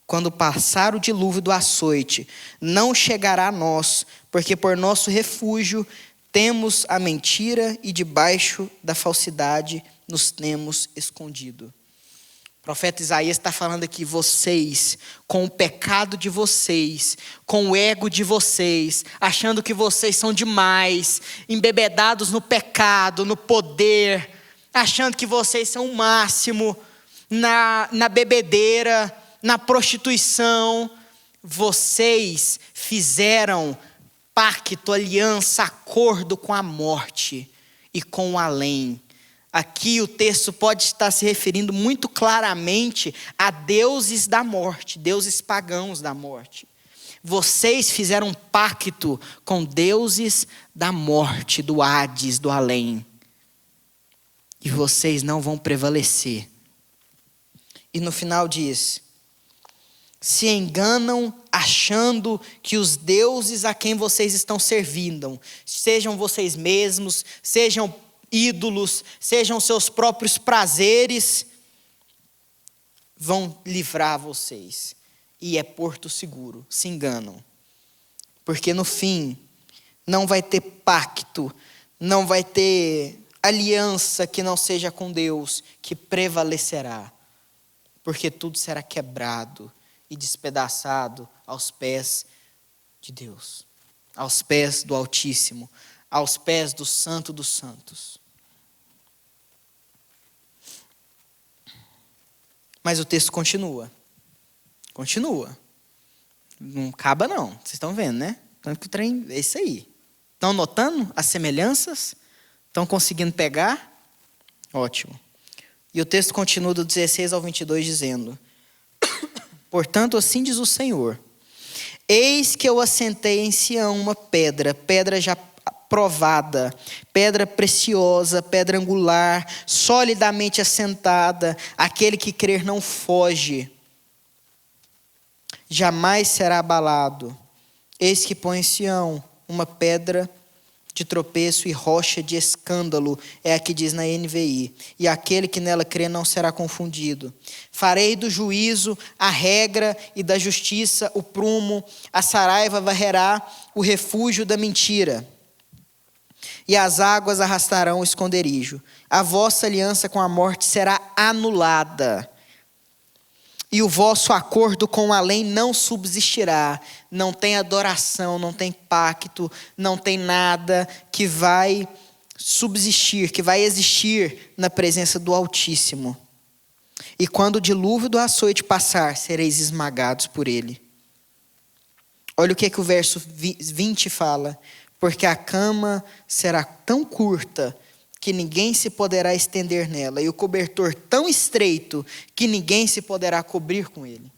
Quando passar o dilúvio do açoite, não chegará a nós, porque por nosso refúgio temos a mentira e debaixo da falsidade nos temos escondido. O profeta Isaías está falando aqui, vocês, com o pecado de vocês, com o ego de vocês, achando que vocês são demais, embebedados no pecado, no poder, achando que vocês são o máximo, na bebedeira, na prostituição, vocês fizeram pacto, aliança, acordo com a morte e com o além. Aqui o texto pode estar se referindo muito claramente a deuses da morte, deuses pagãos da morte. Vocês fizeram um pacto com deuses da morte, do Hades, do além. E vocês não vão prevalecer. E no final diz: se enganam achando que os deuses a quem vocês estão servindo, sejam vocês mesmos, sejam ídolos, sejam seus próprios prazeres, vão livrar vocês. E é porto seguro. Se enganam. Porque no fim, não vai ter pacto, não vai ter aliança que não seja com Deus, que prevalecerá. Porque tudo será quebrado e despedaçado aos pés de Deus, aos pés do Altíssimo, aos pés do Santo dos Santos. Mas o texto continua. Continua. Não acaba não. Vocês estão vendo, né? Tanto que o trem é isso aí. Estão notando as semelhanças? Estão conseguindo pegar? Ótimo. E o texto continua do 16 ao 22 dizendo: portanto, assim diz o Senhor: eis que eu assentei em Sião uma pedra, pedra já provada, pedra preciosa, pedra angular, solidamente assentada, aquele que crer não foge, jamais será abalado. Eis que põe em Sião uma pedra de tropeço e rocha de escândalo, é a que diz na NVI, e aquele que nela crê não será confundido. Farei do juízo a regra e da justiça o prumo, a saraiva varrerá o refúgio da mentira, e as águas arrastarão o esconderijo. A vossa aliança com a morte será anulada, e o vosso acordo com o além não subsistirá. Não tem adoração, não tem pacto, não tem nada que vai subsistir, que vai existir na presença do Altíssimo. E quando o dilúvio do açoite passar, sereis esmagados por ele. Olha o que o verso 20 fala: porque a cama será tão curta que ninguém se poderá estender nela, e o cobertor tão estreito que ninguém se poderá cobrir com ele.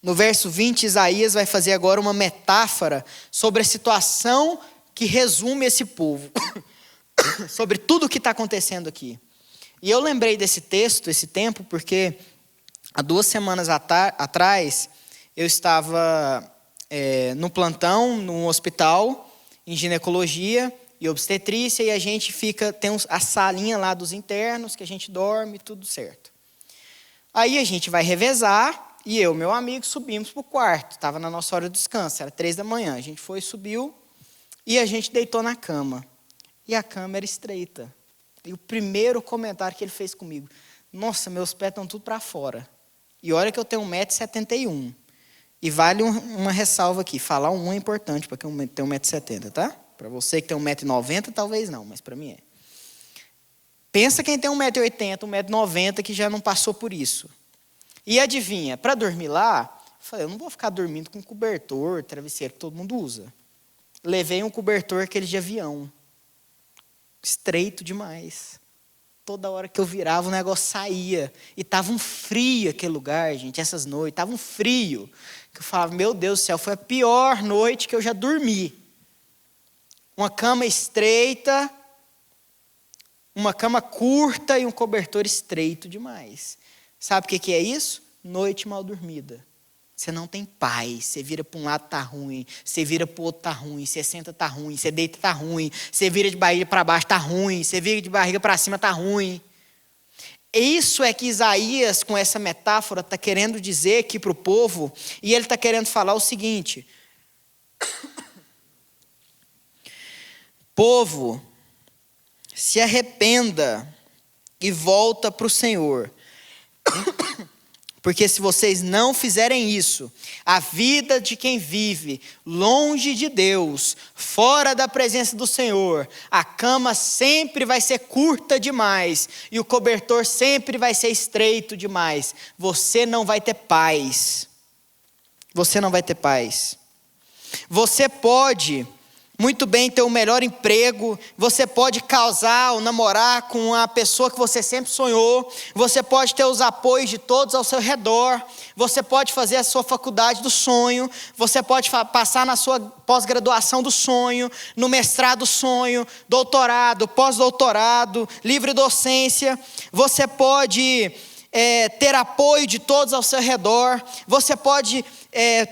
No verso 20, Isaías vai fazer agora uma metáfora sobre a situação que resume esse povo, sobre tudo o que está acontecendo aqui. E eu lembrei desse texto, esse tempo, porque há 2 semanas atrás, eu estava no plantão, num hospital, em ginecologia e obstetrícia, e a gente tem a salinha lá dos internos, que a gente dorme, tudo certo. Aí a gente vai revezar, e eu e meu amigo subimos para o quarto, estava na nossa hora de descanso, era 3 da manhã, a gente subiu, e a gente deitou na cama. E a cama era estreita. E o primeiro comentário que ele fez comigo: nossa, meus pés estão tudo para fora. E olha que eu tenho 1,71 m. E vale uma ressalva aqui, falar um é importante para quem tem 1,70 m, tá? Para você que tem 1,90 m, talvez não, mas para mim é. Pensa quem tem 1,80 m, 1,90 m, que já não passou por isso. E adivinha, para dormir lá, eu falei, eu não vou ficar dormindo com cobertor, travesseiro, que todo mundo usa. Levei um cobertor, aquele de avião. Estreito demais. Toda hora que eu virava, o negócio saía. E estava um frio aquele lugar, gente, essas noites. Estava um frio. Que eu falava, meu Deus do céu, foi a pior noite que eu já dormi. Uma cama estreita, uma cama curta e um cobertor estreito demais. Sabe o que é isso? Noite mal dormida. Você não tem paz, você vira para um lado, tá ruim, você vira para o outro, tá ruim, você senta, tá ruim, você deita, tá ruim, você vira de barriga para baixo, tá ruim, você vira de barriga para cima, tá ruim. Isso é que Isaías, com essa metáfora, está querendo dizer aqui para o povo, e ele está querendo falar o seguinte: povo, se arrependa e volta para o Senhor. Porque se vocês não fizerem isso, a vida de quem vive longe de Deus, fora da presença do Senhor, a cama sempre vai ser curta demais e o cobertor sempre vai ser estreito demais. Você não vai ter paz. Você não vai ter paz. Você pode muito bem ter o melhor emprego, você pode casar ou namorar com a pessoa que você sempre sonhou, você pode ter os apoios de todos ao seu redor, você pode fazer a sua faculdade do sonho, você pode passar na sua pós-graduação do sonho, no mestrado do sonho, doutorado, pós-doutorado, livre docência, você pode ter apoio de todos ao seu redor, você pode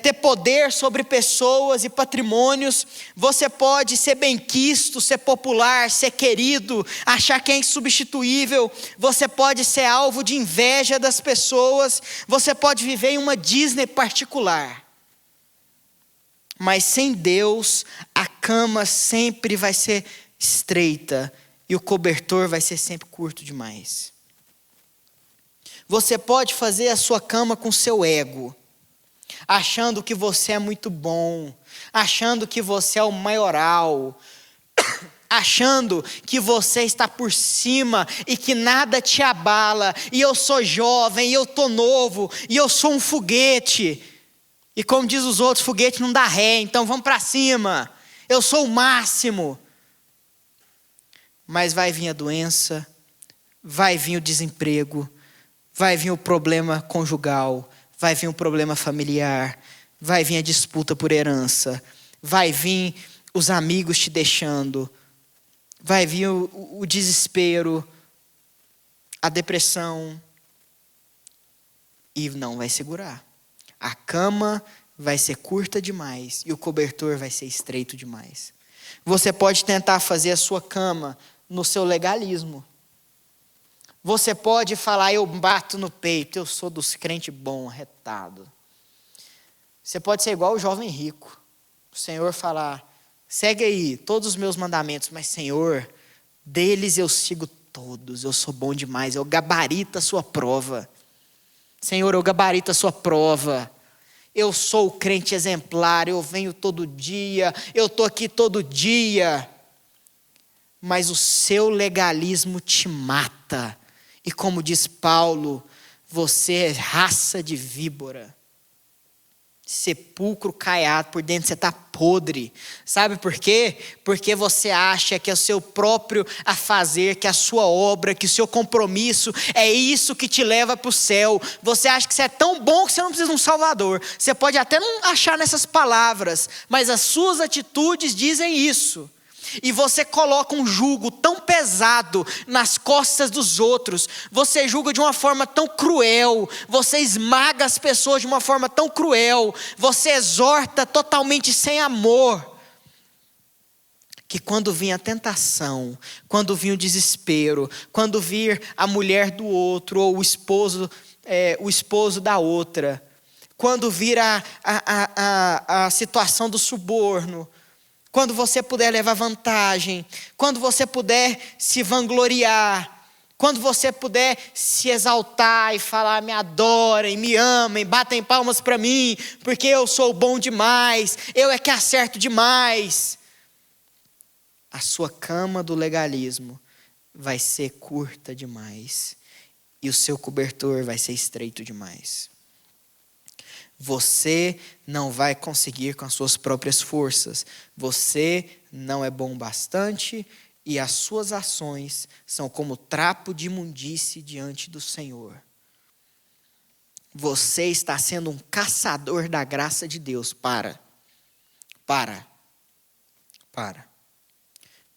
ter poder sobre pessoas e patrimônios, você pode ser benquisto, ser popular, ser querido, achar que é insubstituível, você pode ser alvo de inveja das pessoas, você pode viver em uma Disney particular. Mas sem Deus, a cama sempre vai ser estreita e o cobertor vai ser sempre curto demais. Você pode fazer a sua cama com seu ego, achando que você é muito bom, achando que você é o maioral, achando que você está por cima e que nada te abala, e eu sou jovem, e eu estou novo, e eu sou um foguete, e como diz os outros, foguete não dá ré, então vamos para cima, eu sou o máximo. Mas vai vir a doença, vai vir o desemprego, vai vir o problema conjugal, vai vir o problema familiar, vai vir a disputa por herança, vai vir os amigos te deixando, vai vir o desespero, a depressão, e não vai segurar. A cama vai ser curta demais e o cobertor vai ser estreito demais. Você pode tentar fazer a sua cama no seu legalismo. Você pode falar, eu bato no peito, eu sou dos crentes bons, retado. Você pode ser igual o jovem rico. O Senhor falar, segue aí todos os meus mandamentos, mas Senhor, deles eu sigo todos, eu sou bom demais, eu gabarito a sua prova. Senhor, eu gabarito a sua prova. Eu sou o crente exemplar, eu venho todo dia, eu estou aqui todo dia. Mas o seu legalismo te mata. E como diz Paulo, você é raça de víbora. Sepulcro caiado, por dentro você está podre. Sabe por quê? Porque você acha que é o seu próprio a fazer, que a sua obra, que o seu compromisso é isso que te leva para o céu. Você acha que você é tão bom que você não precisa de um salvador. Você pode até não achar nessas palavras, mas as suas atitudes dizem isso. E você coloca um jugo tão pesado nas costas dos outros, você julga de uma forma tão cruel, você esmaga as pessoas de uma forma tão cruel, você exorta totalmente sem amor, que quando vir a tentação, quando vir o desespero, quando vir a mulher do outro ou o esposo da outra, quando vir a situação do suborno, quando você puder levar vantagem, quando você puder se vangloriar, quando você puder se exaltar e falar, me adorem, me amem, batem palmas para mim, porque eu sou bom demais, eu é que acerto demais. A sua cama do legalismo vai ser curta demais e o seu cobertor vai ser estreito demais. Você não vai conseguir com as suas próprias forças. Você não é bom bastante e as suas ações são como trapo de imundície diante do Senhor. Você está sendo um caçador da graça de Deus. Para.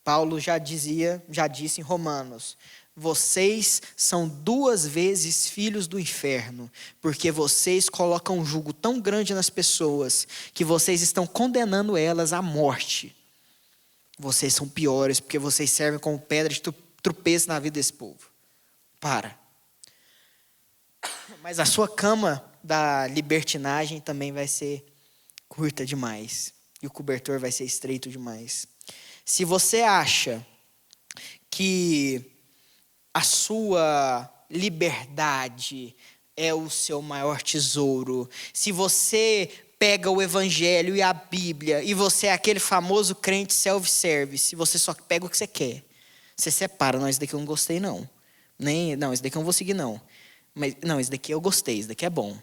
Paulo já disse em Romanos, vocês são 2 vezes filhos do inferno, porque vocês colocam um jugo tão grande nas pessoas, que vocês estão condenando elas à morte. Vocês são piores, porque vocês servem como pedra de tropeço na vida desse povo. Para. Mas a sua cama da libertinagem também vai ser curta demais, e o cobertor vai ser estreito demais. Se você acha que a sua liberdade é o seu maior tesouro, se você pega o evangelho e a Bíblia, e você é aquele famoso crente self-service, você só pega o que você quer, você separa, não, esse daqui eu não gostei não, não, esse daqui eu não vou seguir não, mas não, esse daqui eu gostei, esse daqui é bom.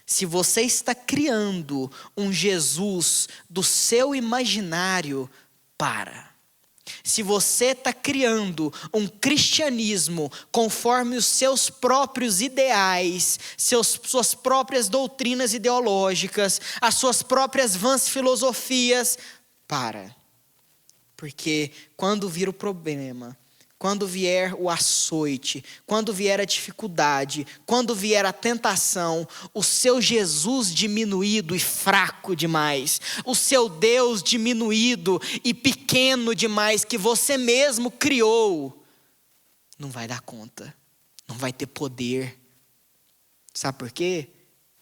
Se você está criando um Jesus do seu imaginário, para. Se você está criando um cristianismo conforme os seus próprios ideais, suas próprias doutrinas ideológicas, as suas próprias vãs filosofias, para. Porque quando vir o problema, quando vier o açoite, quando vier a dificuldade, quando vier a tentação, o seu Jesus diminuído e fraco demais, o seu Deus diminuído e pequeno demais, que você mesmo criou, não vai dar conta, não vai ter poder. Sabe por quê?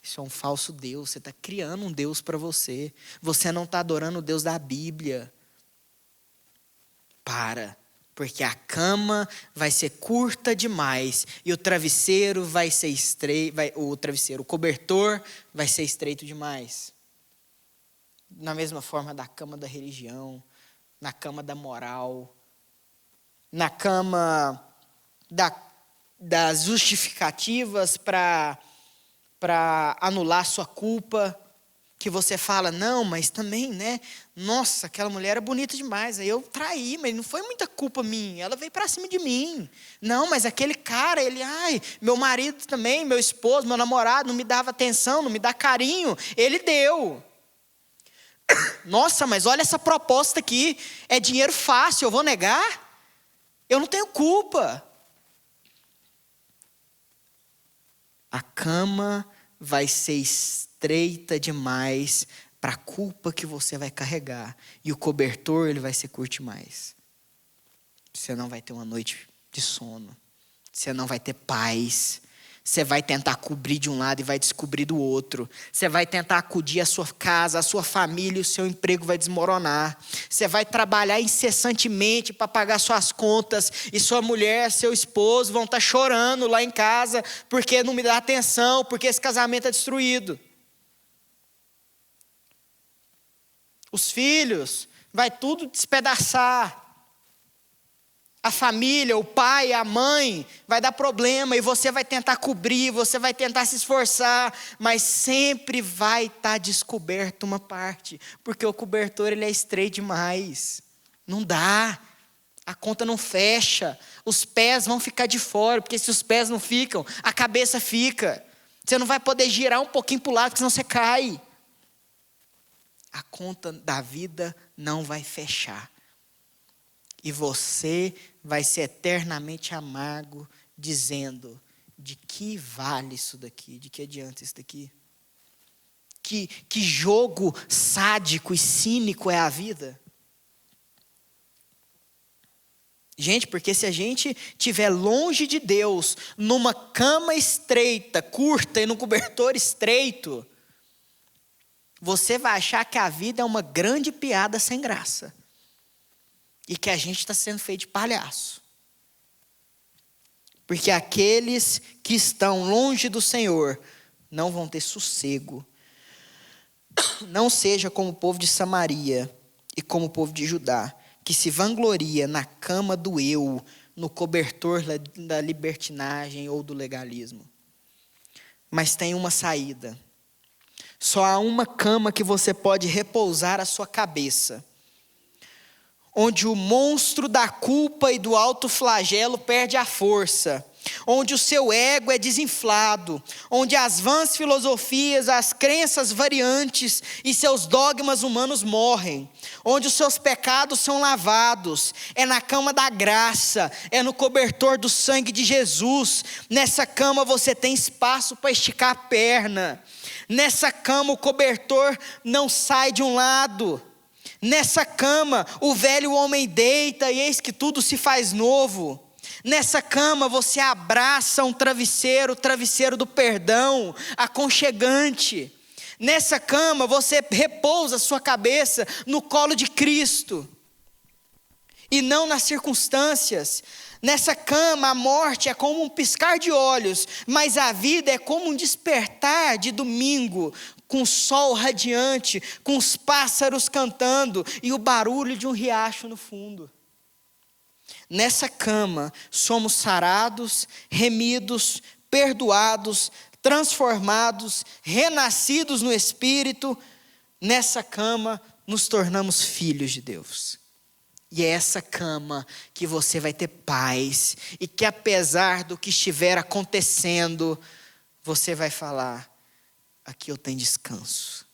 Isso é um falso Deus, você está criando um Deus para você. Você não está adorando o Deus da Bíblia. Para. Porque a cama vai ser curta demais e o travesseiro vai ser estreito, o cobertor vai ser estreito demais. Na mesma forma da cama da religião, na cama da moral, na cama das justificativas para anular sua culpa. Que você fala, não, mas também, né? Nossa, aquela mulher era bonita demais. Aí eu traí, mas não foi muita culpa minha. Ela veio para cima de mim. Não, mas aquele cara, meu marido também, meu esposo, meu namorado, não me dava atenção, não me dá carinho. Ele deu. Nossa, mas olha essa proposta aqui. É dinheiro fácil, eu vou negar? Eu não tenho culpa. A cama vai ser estreita demais para a culpa que você vai carregar. E o cobertor, ele vai ser curto demais. Você não vai ter uma noite de sono. Você não vai ter paz. Você vai tentar cobrir de um lado e vai descobrir do outro. Você vai tentar acudir a sua casa, a sua família, e o seu emprego vai desmoronar. Você vai trabalhar incessantemente para pagar suas contas. E sua mulher, seu esposo vão estar chorando lá em casa porque não me dá atenção, porque esse casamento é destruído. Os filhos, vai tudo despedaçar. A família, o pai, a mãe, vai dar problema e você vai tentar cobrir, você vai tentar se esforçar, mas sempre vai estar descoberto uma parte, porque o cobertor ele é estreito demais, não dá, a conta não fecha, os pés vão ficar de fora, porque se os pés não ficam, a cabeça fica, você não vai poder girar um pouquinho para o lado, porque senão você cai. A conta da vida não vai fechar. E você vai ser eternamente amargo, dizendo, de que vale isso daqui? De que adianta isso daqui? Que jogo sádico e cínico é a vida? Gente, porque se a gente estiver longe de Deus, numa cama estreita, curta e num cobertor estreito, você vai achar que a vida é uma grande piada sem graça. E que a gente está sendo feito de palhaço. Porque aqueles que estão longe do Senhor não vão ter sossego. Não seja como o povo de Samaria e como o povo de Judá, que se vangloria na cama do eu, no cobertor da libertinagem ou do legalismo. Mas tem uma saída. Só há uma cama que você pode repousar a sua cabeça, onde o monstro da culpa e do alto flagelo perde a força, onde o seu ego é desinflado, onde as vãs filosofias, as crenças variantes e seus dogmas humanos morrem, onde os seus pecados são lavados, é na cama da graça, é no cobertor do sangue de Jesus. Nessa cama você tem espaço para esticar a perna, nessa cama o cobertor não sai de um lado. Nessa cama, o velho homem deita e eis que tudo se faz novo. Nessa cama você abraça um travesseiro, o travesseiro do perdão, aconchegante. Nessa cama você repousa sua cabeça no colo de Cristo. E não nas circunstâncias. Nessa cama a morte é como um piscar de olhos, mas a vida é como um despertar de domingo, com o sol radiante, com os pássaros cantando e o barulho de um riacho no fundo. Nessa cama somos sarados, remidos, perdoados, transformados, renascidos no Espírito, nessa cama nos tornamos filhos de Deus. E é essa cama que você vai ter paz, e que apesar do que estiver acontecendo, você vai falar: aqui eu tenho descanso,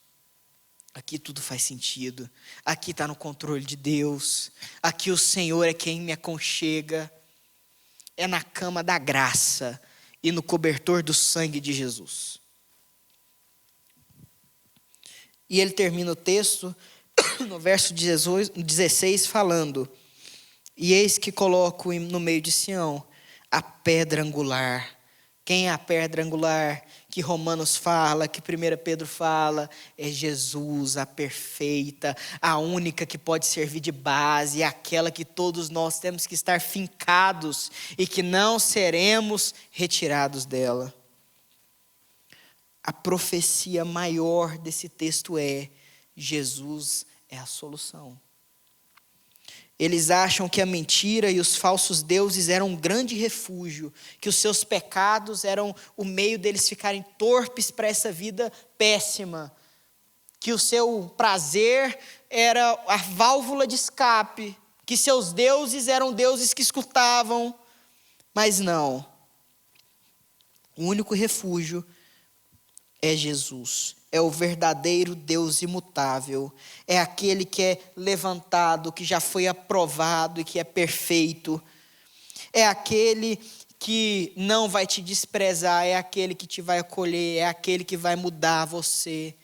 aqui tudo faz sentido, aqui está no controle de Deus, aqui o Senhor é quem me aconchega. É na cama da graça e no cobertor do sangue de Jesus. E ele termina o texto no verso 16 falando: e eis que coloco no meio de Sião a pedra angular. Quem é a pedra angular que Romanos fala, que 1 Pedro fala? É Jesus, a perfeita, a única que pode servir de base, aquela que todos nós temos que estar fincados e que não seremos retirados dela. A profecia maior desse texto é: Jesus é a solução. Eles acham que a mentira e os falsos deuses eram um grande refúgio, que os seus pecados eram o meio deles ficarem torpes para essa vida péssima, que o seu prazer era a válvula de escape, que seus deuses eram deuses que escutavam. Mas não. O único refúgio é Jesus. É o verdadeiro Deus imutável. É aquele que é levantado, que já foi aprovado e que é perfeito. É aquele que não vai te desprezar, é aquele que te vai acolher, é aquele que vai mudar você.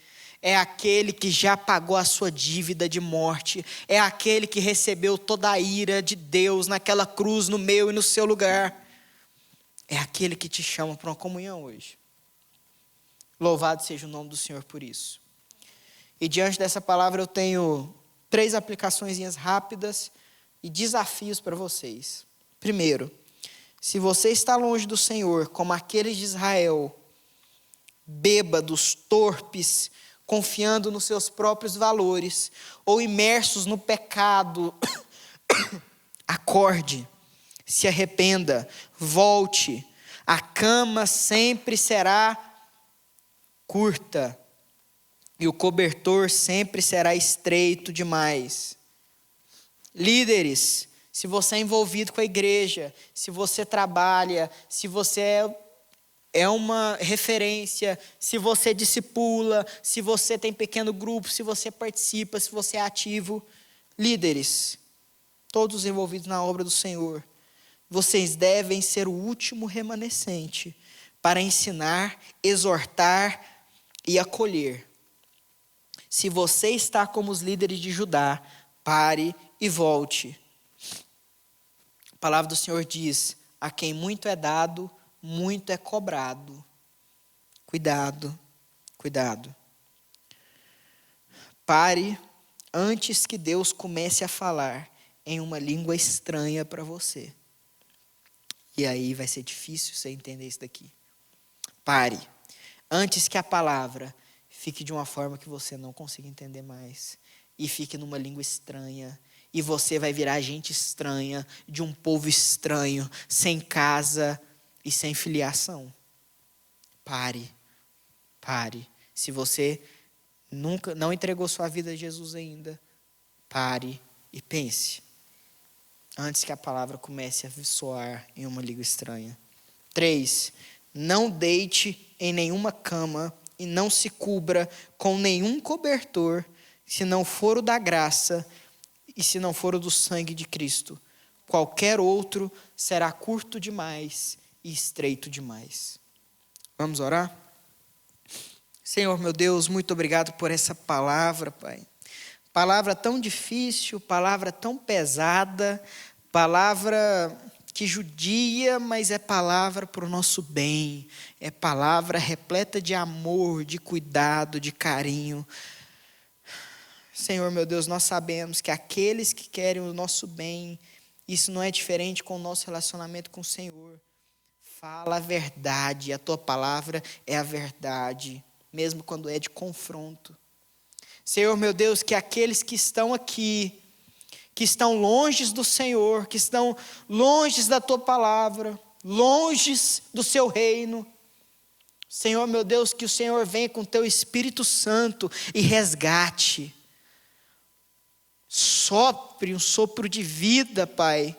É aquele que já pagou a sua dívida de morte. É aquele que recebeu toda a ira de Deus naquela cruz, no meu e no seu lugar. É aquele que te chama para uma comunhão hoje. Louvado seja o nome do Senhor por isso. E diante dessa palavra eu tenho 3 aplicações rápidas e desafios para vocês. Primeiro, se você está longe do Senhor, como aqueles de Israel, bêbados, torpes, confiando nos seus próprios valores, ou imersos no pecado, acorde, se arrependa, volte. A cama sempre será curta e o cobertor sempre será estreito demais. Líderes, se você é envolvido com a igreja, se você trabalha, se você é uma referência, se você discipula, se você tem pequeno grupo, se você participa, se você é ativo, líderes, todos envolvidos na obra do Senhor, vocês devem ser o último remanescente para ensinar, exortar e acolher. Se você está como os líderes de Judá, pare e volte. A palavra do Senhor diz: a quem muito é dado, muito é cobrado. Cuidado, cuidado. Pare antes que Deus comece a falar em uma língua estranha para você. E aí vai ser difícil você entender isso daqui. Pare antes que a palavra fique de uma forma que você não consiga entender mais. E fique numa língua estranha. E você vai virar gente estranha, de um povo estranho, sem casa e sem filiação. Pare. Se você não entregou sua vida a Jesus ainda, pare e pense. Antes que a palavra comece a soar em uma língua estranha. 3. Não deite em nenhuma cama e não se cubra com nenhum cobertor, se não for o da graça e se não for o do sangue de Cristo. Qualquer outro será curto demais e estreito demais. Vamos orar? Senhor, meu Deus, muito obrigado por essa palavra, Pai. Palavra tão difícil, palavra tão pesada, palavra que judia, mas é palavra para o nosso bem. É palavra repleta de amor, de cuidado, de carinho. Senhor, meu Deus, nós sabemos que aqueles que querem o nosso bem, isso não é diferente com o nosso relacionamento com o Senhor. Fala a verdade, a tua palavra é a verdade, mesmo quando é de confronto. Senhor, meu Deus, que aqueles que estão aqui, que estão longe do Senhor, que estão longe da tua palavra, longe do seu reino, Senhor, meu Deus, que o Senhor venha com teu Espírito Santo e resgate. Sopre um sopro de vida, Pai.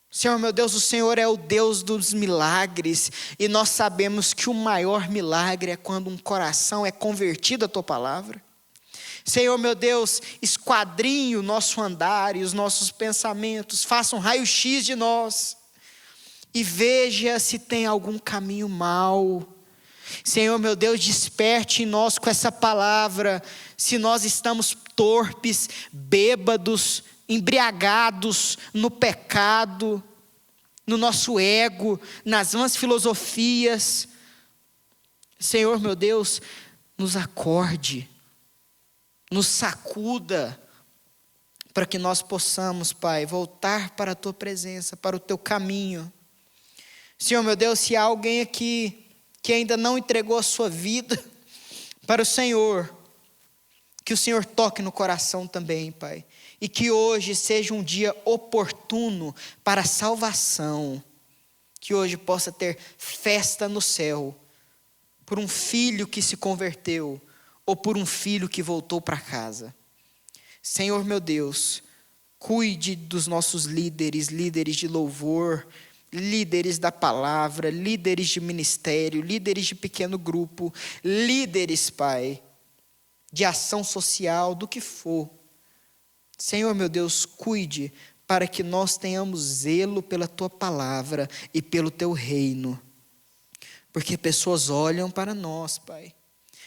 Senhor, meu Deus, o Senhor é o Deus dos milagres, e nós sabemos que o maior milagre é quando um coração é convertido à tua palavra. Senhor, meu Deus, esquadrinhe o nosso andar e os nossos pensamentos, faça um raio-x de nós, e veja se tem algum caminho mau. Senhor, meu Deus, desperte em nós com essa palavra, se nós estamos torpes, bêbados, embriagados no pecado, no nosso ego, nas vãs filosofias. Senhor, meu Deus, nos acorde, nos sacuda, para que nós possamos, Pai, voltar para a tua presença, para o teu caminho. Senhor, meu Deus, se há alguém aqui que ainda não entregou a sua vida para o Senhor, que o Senhor toque no coração também, Pai. E que hoje seja um dia oportuno para a salvação. Que hoje possa ter festa no céu, por um filho que se converteu, ou por um filho que voltou para casa. Senhor, meu Deus, cuide dos nossos líderes, líderes de louvor, líderes da palavra, líderes de ministério, líderes de pequeno grupo, líderes, Pai, de ação social, do que for. Senhor, meu Deus, cuide para que nós tenhamos zelo pela tua palavra e pelo teu reino, porque pessoas olham para nós, Pai.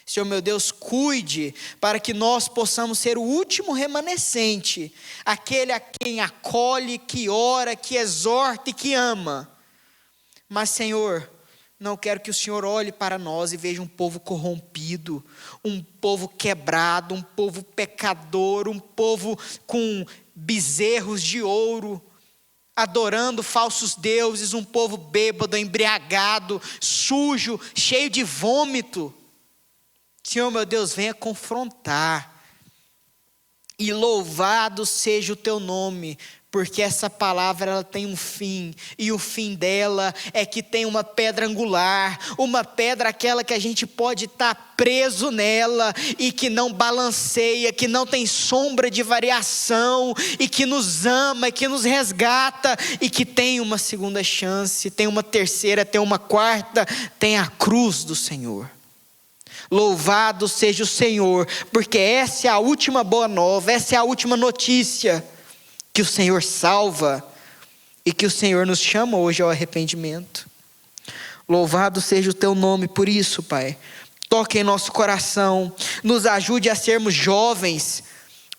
Senhor, meu Deus, cuide para que nós possamos ser o último remanescente, aquele a quem acolhe, que ora, que exorta e que ama. Mas, Senhor, não quero que o Senhor olhe para nós e veja um povo corrompido, um povo quebrado, um povo pecador, um povo com bezerros de ouro, adorando falsos deuses, um povo bêbado, embriagado, sujo, cheio de vômito. Senhor, meu Deus, venha confrontar, e louvado seja o teu nome, porque essa palavra ela tem um fim, e o fim dela é que tem uma pedra angular, uma pedra aquela que a gente pode estar preso nela, e que não balanceia, que não tem sombra de variação, e que nos ama, e que nos resgata, e que tem uma segunda chance, tem uma terceira, tem uma quarta, tem a cruz do Senhor. Louvado seja o Senhor, porque essa é a última boa nova, essa é a última notícia, que o Senhor salva, e que o Senhor nos chama hoje ao arrependimento. Louvado seja o teu nome por isso, Pai. Toque em nosso coração, nos ajude a sermos jovens,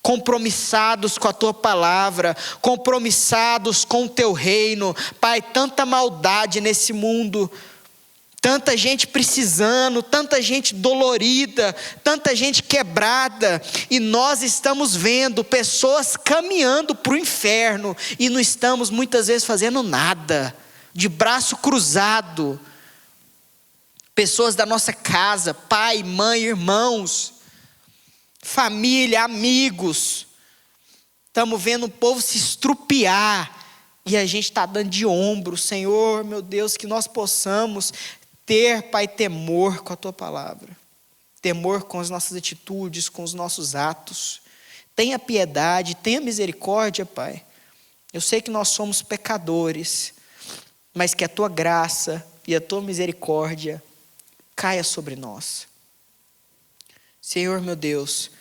compromissados com a tua palavra, compromissados com o teu reino. Pai, tanta maldade nesse mundo, tanta gente precisando, tanta gente dolorida, tanta gente quebrada, e nós estamos vendo pessoas caminhando para o inferno, e não estamos muitas vezes fazendo nada, de braço cruzado. Pessoas da nossa casa, pai, mãe, irmãos, família, amigos, estamos vendo o povo se estrupiar, e a gente está dando de ombro. Senhor, meu Deus, que nós possamos ter, Pai, temor com a tua palavra, temor com as nossas atitudes, com os nossos atos. Tenha piedade, tenha misericórdia, Pai. Eu sei que nós somos pecadores, mas que a tua graça e a tua misericórdia caia sobre nós. Senhor, meu Deus,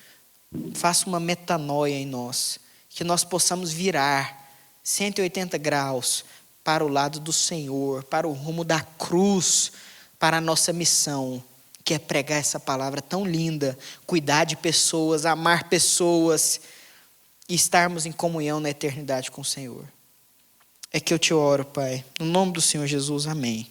faça uma metanoia em nós, que nós possamos virar 180 graus para o lado do Senhor, para o rumo da cruz, para a nossa missão, que é pregar essa palavra tão linda, cuidar de pessoas, amar pessoas, e estarmos em comunhão na eternidade com o Senhor. É que eu te oro, Pai, no nome do Senhor Jesus, amém.